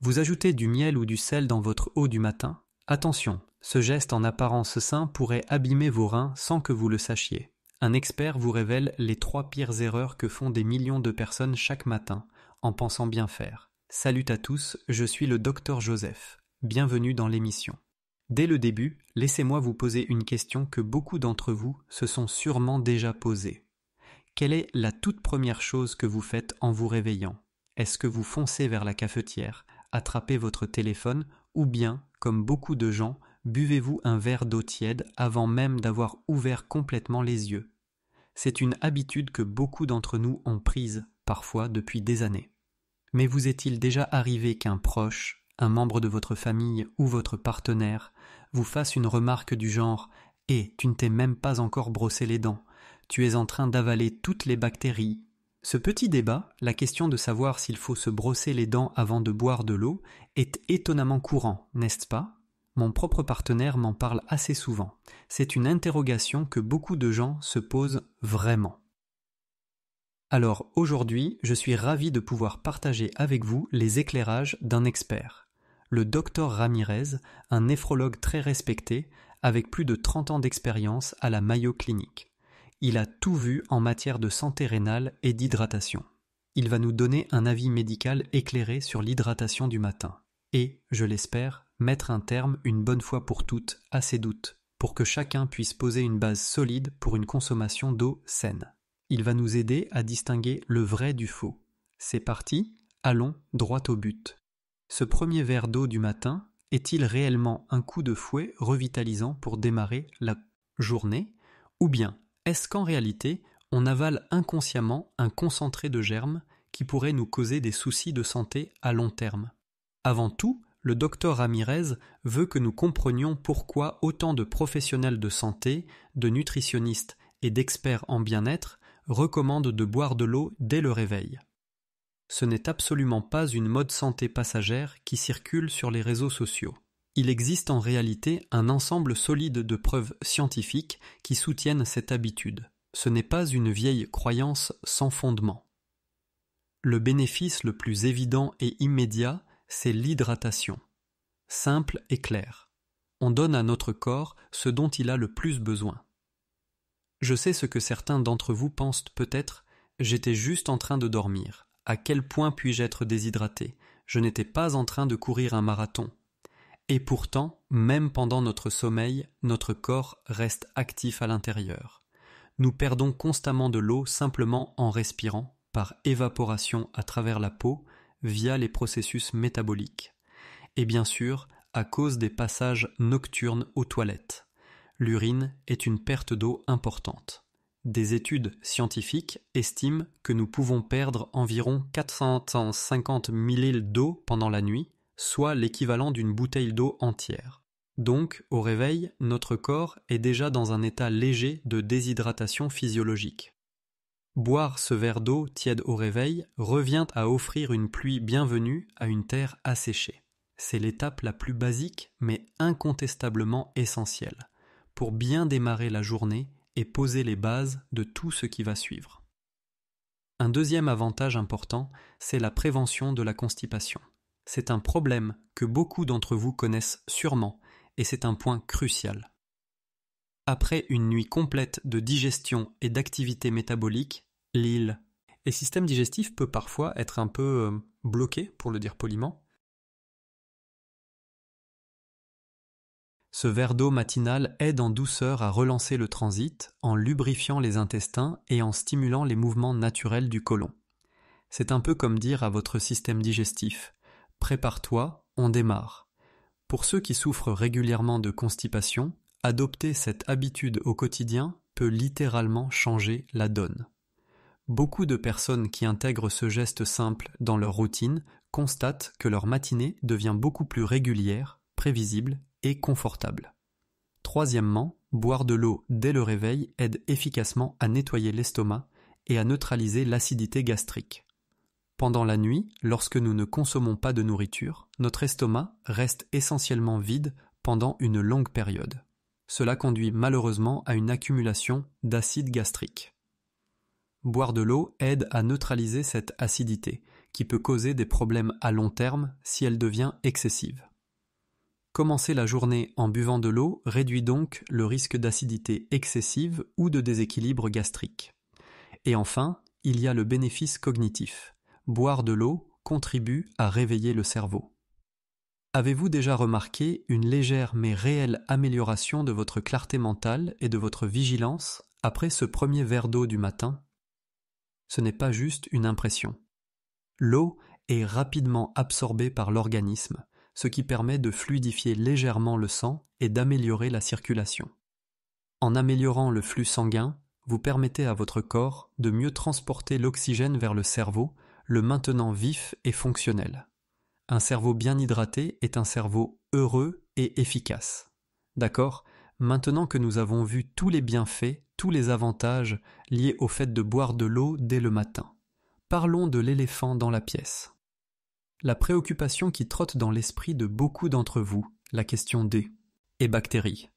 Vous ajoutez du miel ou du sel dans votre eau du matin? Attention, ce geste en apparence sain pourrait abîmer vos reins sans que vous le sachiez. Un expert vous révèle les 3 pires erreurs que font des millions de personnes chaque matin, en pensant bien faire. Salut à tous, je suis le Dr Joseph. Bienvenue dans l'émission. Dès le début, laissez-moi vous poser une question que beaucoup d'entre vous se sont sûrement déjà posée. Quelle est la toute première chose que vous faites en vous réveillant? Est-ce que vous foncez vers la cafetière, attrapez votre téléphone, ou bien, comme beaucoup de gens, buvez-vous un verre d'eau tiède avant même d'avoir ouvert complètement les yeux? C'est une habitude que beaucoup d'entre nous ont prise, parfois depuis des années. Mais vous est-il déjà arrivé qu'un proche, un membre de votre famille ou votre partenaire vous fasse une remarque du genre « Eh, tu ne t'es même pas encore brossé les dents, tu es en train d'avaler toutes les bactéries ». Ce petit débat, la question de savoir s'il faut se brosser les dents avant de boire de l'eau, est étonnamment courant, n'est-ce pas? Mon propre partenaire m'en parle assez souvent. C'est une interrogation que beaucoup de gens se posent vraiment. Alors aujourd'hui, je suis ravi de pouvoir partager avec vous les éclairages d'un expert. Le Dr Ramirez, un néphrologue très respecté, avec plus de 30 ans d'expérience à la Mayo Clinic. Il a tout vu en matière de santé rénale et d'hydratation. Il va nous donner un avis médical éclairé sur l'hydratation du matin. Et, je l'espère, mettre un terme une bonne fois pour toutes à ces doutes, pour que chacun puisse poser une base solide pour une consommation d'eau saine. Il va nous aider à distinguer le vrai du faux. C'est parti, allons droit au but. Ce premier verre d'eau du matin est-il réellement un coup de fouet revitalisant pour démarrer la journée, ou bien est-ce qu'en réalité, on avale inconsciemment un concentré de germes qui pourrait nous causer des soucis de santé à long terme? Avant tout, le Dr Ramirez veut que nous comprenions pourquoi autant de professionnels de santé, de nutritionnistes et d'experts en bien-être recommandent de boire de l'eau dès le réveil. Ce n'est absolument pas une mode santé passagère qui circule sur les réseaux sociaux. Il existe en réalité un ensemble solide de preuves scientifiques qui soutiennent cette habitude. Ce n'est pas une vieille croyance sans fondement. Le bénéfice le plus évident et immédiat, c'est l'hydratation. Simple et clair. On donne à notre corps ce dont il a le plus besoin. Je sais ce que certains d'entre vous pensent peut-être, j'étais juste en train de dormir. À quel point puis-je être déshydraté? Je n'étais pas en train de courir un marathon. Et pourtant, même pendant notre sommeil, notre corps reste actif à l'intérieur. Nous perdons constamment de l'eau simplement en respirant, par évaporation à travers la peau, via les processus métaboliques. Et bien sûr, à cause des passages nocturnes aux toilettes. L'urine est une perte d'eau importante. Des études scientifiques estiment que nous pouvons perdre environ 450 ml d'eau pendant la nuit, soit l'équivalent d'une bouteille d'eau entière. Donc, au réveil, notre corps est déjà dans un état léger de déshydratation physiologique. Boire ce verre d'eau tiède au réveil revient à offrir une pluie bienvenue à une terre asséchée. C'est l'étape la plus basique, mais incontestablement essentielle, pour bien démarrer la journée et poser les bases de tout ce qui va suivre. Un deuxième avantage important, c'est la prévention de la constipation. C'est un problème que beaucoup d'entre vous connaissent sûrement, et c'est un point crucial. Après une nuit complète de digestion et d'activité métabolique, le système digestif peut parfois être un peu bloqué, pour le dire poliment. Ce verre d'eau matinal aide en douceur à relancer le transit, en lubrifiant les intestins et en stimulant les mouvements naturels du côlon. C'est un peu comme dire à votre système digestif « Prépare-toi, on démarre ». Pour ceux qui souffrent régulièrement de constipation, adopter cette habitude au quotidien peut littéralement changer la donne. Beaucoup de personnes qui intègrent ce geste simple dans leur routine constatent que leur matinée devient beaucoup plus régulière, prévisible et confortable. Troisièmement, boire de l'eau dès le réveil aide efficacement à nettoyer l'estomac et à neutraliser l'acidité gastrique. Pendant la nuit, lorsque nous ne consommons pas de nourriture, notre estomac reste essentiellement vide pendant une longue période. Cela conduit malheureusement à une accumulation d'acide gastrique. Boire de l'eau aide à neutraliser cette acidité, qui peut causer des problèmes à long terme si elle devient excessive. Commencer la journée en buvant de l'eau réduit donc le risque d'acidité excessive ou de déséquilibre gastrique. Et enfin, il y a le bénéfice cognitif. Boire de l'eau contribue à réveiller le cerveau. Avez-vous déjà remarqué une légère mais réelle amélioration de votre clarté mentale et de votre vigilance après ce premier verre d'eau du matin? Ce n'est pas juste une impression. L'eau est rapidement absorbée par l'organisme, ce qui permet de fluidifier légèrement le sang et d'améliorer la circulation. En améliorant le flux sanguin, vous permettez à votre corps de mieux transporter l'oxygène vers le cerveau, le maintenant vif et fonctionnel. Un cerveau bien hydraté est un cerveau heureux et efficace. D'accord ? Maintenant que nous avons vu tous les bienfaits, tous les avantages liés au fait de boire de l'eau dès le matin, parlons de l'éléphant dans la pièce. La préoccupation qui trotte dans l'esprit de beaucoup d'entre vous, la question des bactéries.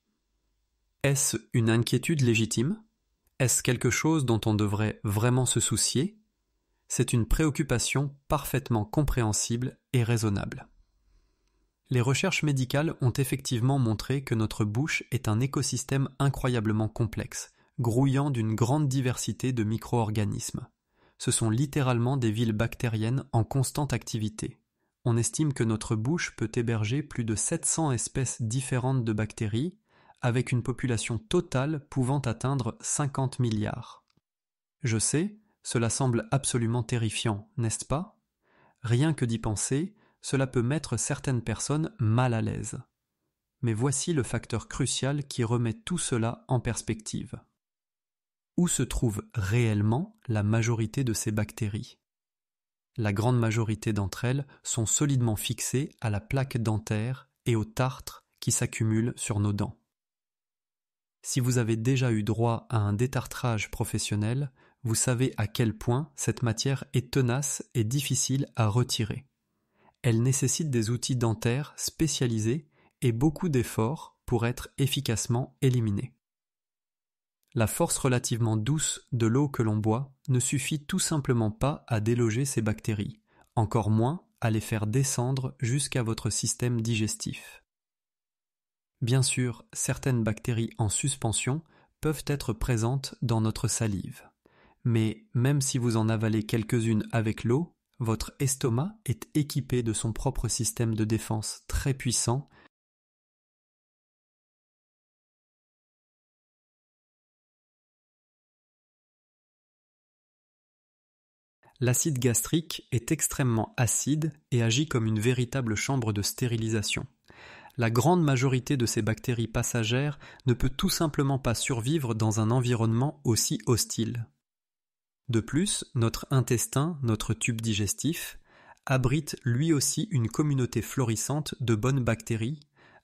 Est-ce une inquiétude légitime ? Est-ce quelque chose dont on devrait vraiment se soucier ? C'est une préoccupation parfaitement compréhensible et raisonnable. Les recherches médicales ont effectivement montré que notre bouche est un écosystème incroyablement complexe, grouillant d'une grande diversité de micro-organismes. Ce sont littéralement des villes bactériennes en constante activité. On estime que notre bouche peut héberger plus de 700 espèces différentes de bactéries, avec une population totale pouvant atteindre 50 milliards. Je sais, cela semble absolument terrifiant, n'est-ce pas ? Rien que d'y penser, cela peut mettre certaines personnes mal à l'aise. Mais voici le facteur crucial qui remet tout cela en perspective. Où se trouve réellement la majorité de ces bactéries ? La grande majorité d'entre elles sont solidement fixées à la plaque dentaire et au tartre qui s'accumulent sur nos dents. Si vous avez déjà eu droit à un détartrage professionnel, vous savez à quel point cette matière est tenace et difficile à retirer. Elle nécessite des outils dentaires spécialisés et beaucoup d'efforts pour être efficacement éliminée. La force relativement douce de l'eau que l'on boit ne suffit tout simplement pas à déloger ces bactéries, encore moins à les faire descendre jusqu'à votre système digestif. Bien sûr, certaines bactéries en suspension peuvent être présentes dans notre salive. Mais même si vous en avalez quelques-unes avec l'eau, votre estomac est équipé de son propre système de défense très puissant. L'acide gastrique est extrêmement acide et agit comme une véritable chambre de stérilisation. La grande majorité de ces bactéries passagères ne peut tout simplement pas survivre dans un environnement aussi hostile. De plus, notre intestin, notre tube digestif, abrite lui aussi une communauté florissante de bonnes bactéries,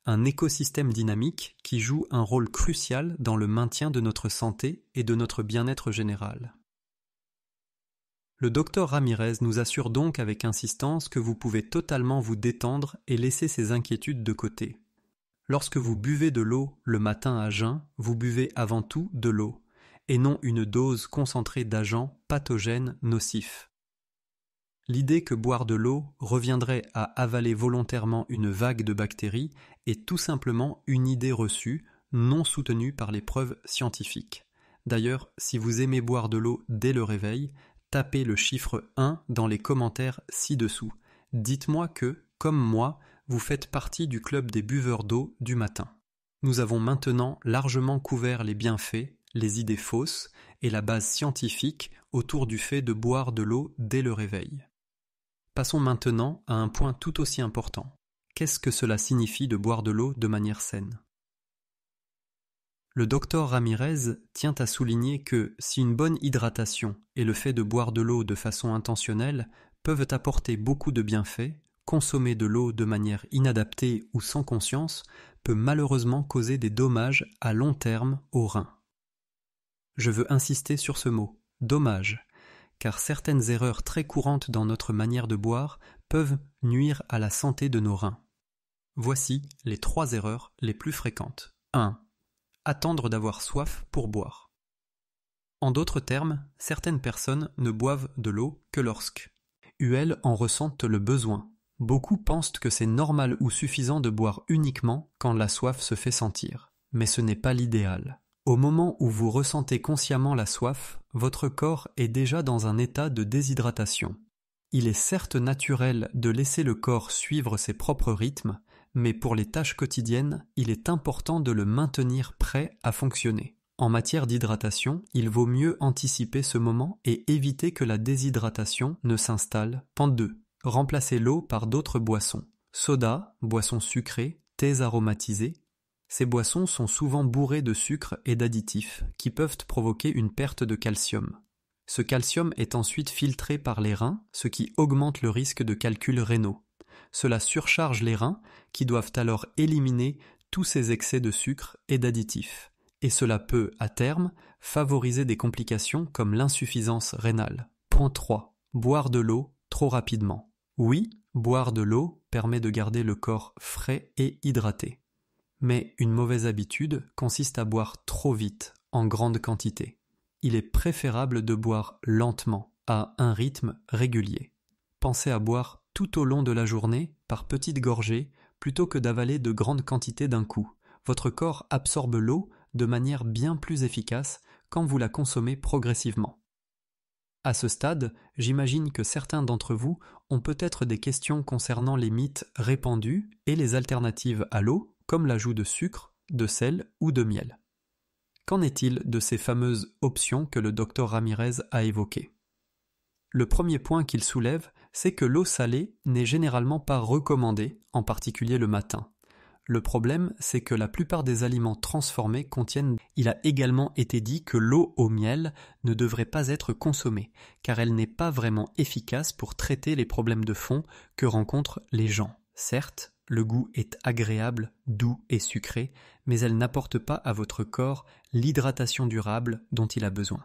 un écosystème dynamique qui joue un rôle crucial dans le maintien de notre santé et de notre bien-être général. Le docteur Ramirez nous assure donc avec insistance que vous pouvez totalement vous détendre et laisser ces inquiétudes de côté. Lorsque vous buvez de l'eau le matin à jeun, vous buvez avant tout de l'eau, et non une dose concentrée d'agents pathogènes nocifs. L'idée que boire de l'eau reviendrait à avaler volontairement une vague de bactéries est tout simplement une idée reçue, non soutenue par les preuves scientifiques. D'ailleurs, si vous aimez boire de l'eau dès le réveil, tapez le chiffre 1 dans les commentaires ci-dessous. Dites-moi que, comme moi, vous faites partie du club des buveurs d'eau du matin. Nous avons maintenant largement couvert les bienfaits, les idées fausses et la base scientifique autour du fait de boire de l'eau dès le réveil. Passons maintenant à un point tout aussi important. Qu'est-ce que cela signifie de boire de l'eau de manière saine ? Le docteur Ramirez tient à souligner que si une bonne hydratation et le fait de boire de l'eau de façon intentionnelle peuvent apporter beaucoup de bienfaits, consommer de l'eau de manière inadaptée ou sans conscience peut malheureusement causer des dommages à long terme aux reins. Je veux insister sur ce mot, dommage, car certaines erreurs très courantes dans notre manière de boire peuvent nuire à la santé de nos reins. Voici les 3 erreurs les plus fréquentes. 1. Attendre d'avoir soif pour boire. En d'autres termes, certaines personnes ne boivent de l'eau que lorsqu'elles en ressentent le besoin. Beaucoup pensent que c'est normal ou suffisant de boire uniquement quand la soif se fait sentir. Mais ce n'est pas l'idéal. Au moment où vous ressentez consciemment la soif, votre corps est déjà dans un état de déshydratation. Il est certes naturel de laisser le corps suivre ses propres rythmes, mais pour les tâches quotidiennes, il est important de le maintenir prêt à fonctionner. En matière d'hydratation, il vaut mieux anticiper ce moment et éviter que la déshydratation ne s'installe. Point 2. Remplacez l'eau par d'autres boissons. Soda, boissons sucrées, thés aromatisés. Ces boissons sont souvent bourrées de sucre et d'additifs qui peuvent provoquer une perte de calcium. Ce calcium est ensuite filtré par les reins, ce qui augmente le risque de calculs rénaux. Cela surcharge les reins qui doivent alors éliminer tous ces excès de sucre et d'additifs. Et cela peut, à terme, favoriser des complications comme l'insuffisance rénale. Point 3. Boire de l'eau trop rapidement. Oui, boire de l'eau permet de garder le corps frais et hydraté. Mais une mauvaise habitude consiste à boire trop vite, en grande quantité. Il est préférable de boire lentement, à un rythme régulier. Pensez à boire tout au long de la journée, par petites gorgées, plutôt que d'avaler de grandes quantités d'un coup. Votre corps absorbe l'eau de manière bien plus efficace quand vous la consommez progressivement. À ce stade, j'imagine que certains d'entre vous ont peut-être des questions concernant les mythes répandus et les alternatives à l'eau, comme l'ajout de sucre, de sel ou de miel. Qu'en est-il de ces fameuses options que le Dr Ramirez a évoquées ? Le premier point qu'il soulève, c'est que l'eau salée n'est généralement pas recommandée, en particulier le matin. Le problème, c'est que la plupart des aliments transformés contiennent. Il a également été dit que l'eau au miel ne devrait pas être consommée, car elle n'est pas vraiment efficace pour traiter les problèmes de fond que rencontrent les gens. Certes, le goût est agréable, doux et sucré, mais elle n'apporte pas à votre corps l'hydratation durable dont il a besoin.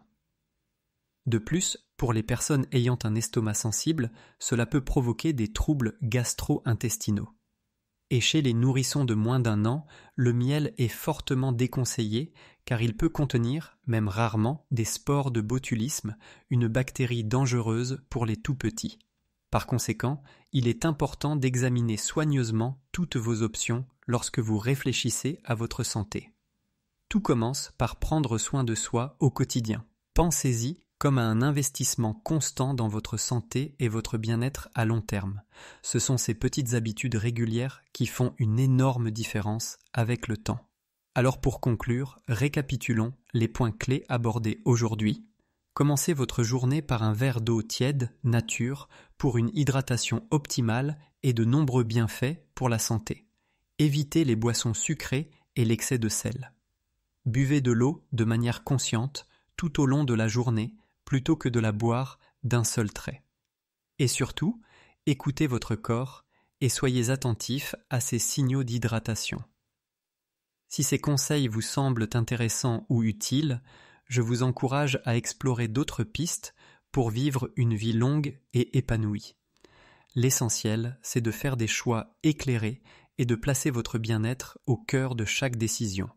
De plus, pour les personnes ayant un estomac sensible, cela peut provoquer des troubles gastro-intestinaux. Et chez les nourrissons de moins d'1 an, le miel est fortement déconseillé car il peut contenir, même rarement, des spores de botulisme, une bactérie dangereuse pour les tout-petits. Par conséquent, il est important d'examiner soigneusement toutes vos options lorsque vous réfléchissez à votre santé. Tout commence par prendre soin de soi au quotidien. Pensez-y comme à un investissement constant dans votre santé et votre bien-être à long terme. Ce sont ces petites habitudes régulières qui font une énorme différence avec le temps. Alors pour conclure, récapitulons les points clés abordés aujourd'hui. Commencez votre journée par un verre d'eau tiède, nature, pour une hydratation optimale et de nombreux bienfaits pour la santé. Évitez les boissons sucrées et l'excès de sel. Buvez de l'eau de manière consciente tout au long de la journée, plutôt que de la boire d'un seul trait. Et surtout, écoutez votre corps et soyez attentifs à ces signaux d'hydratation. Si ces conseils vous semblent intéressants ou utiles, je vous encourage à explorer d'autres pistes pour vivre une vie longue et épanouie. L'essentiel, c'est de faire des choix éclairés et de placer votre bien-être au cœur de chaque décision.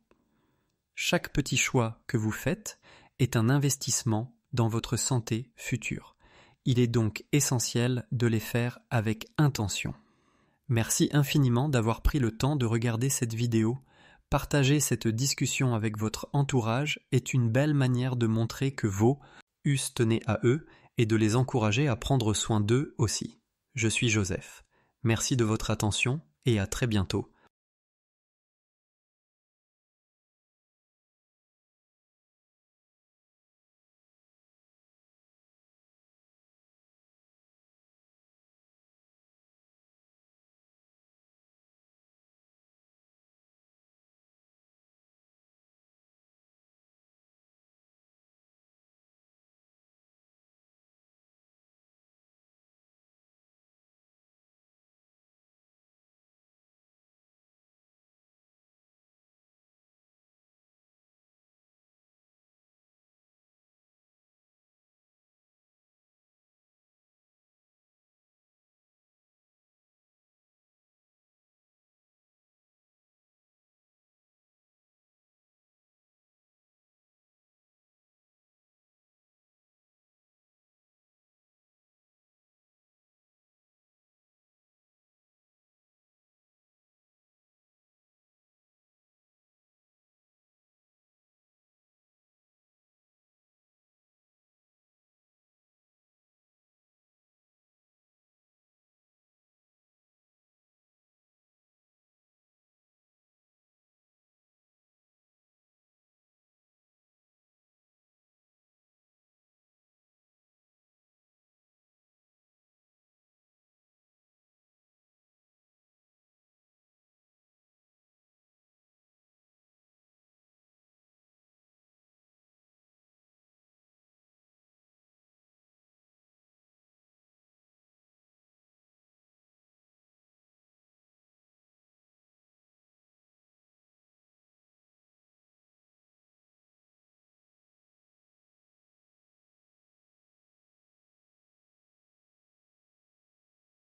Chaque petit choix que vous faites est un investissement dans votre santé future. Il est donc essentiel de les faire avec intention. Merci infiniment d'avoir pris le temps de regarder cette vidéo. Partager cette discussion avec votre entourage est une belle manière de montrer que vous tenez à eux et de les encourager à prendre soin d'eux aussi. Je suis Joseph. Merci de votre attention et à très bientôt